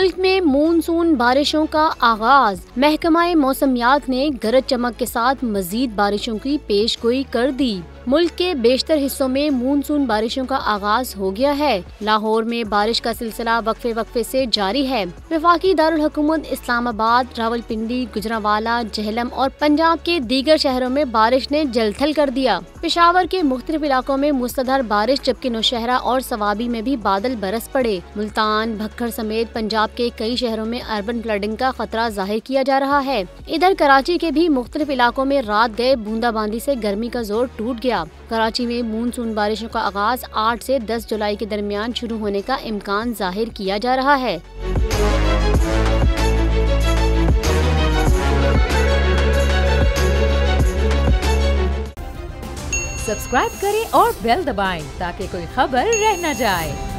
मुल्क में मानसून बारिशों का आगाज। महकमा मौसमियात ने गरज चमक के साथ मजीद बारिशों की पेशगोई कर दी। मुल्क के बेशतर हिस्सों में मानसून बारिशों का आगाज हो गया है। लाहौर में बारिश का सिलसिला वक्फे से जारी है। वफाकी दारुल हुकूमत इस्लामाबाद, रावलपिंडी, गुजरांवाला, जहलम और पंजाब के दीगर शहरों में बारिश ने जलथल कर दिया। पेशावर के मुख्तलिफ इलाकों में मूसलाधार बारिश, जबकि नौशहरा और सवाबी में भी बादल बरस पड़े। मुल्तान, भक्खर समेत पंजाब के कई शहरों में अर्बन फ्लडिंग का खतरा जाहिर किया जा रहा है। इधर कराची के भी मुख्तलिफ इलाकों में रात गए बूंदाबांदी से गर्मी का जोर टूट गया। कराची में मानसून बारिशों का आगाज 8 से 10 जुलाई के दरमियान शुरू होने का इम्कान जाहिर किया जा रहा है। सब्सक्राइब करें और बेल दबाएं ताकि कोई खबर रह न जाए।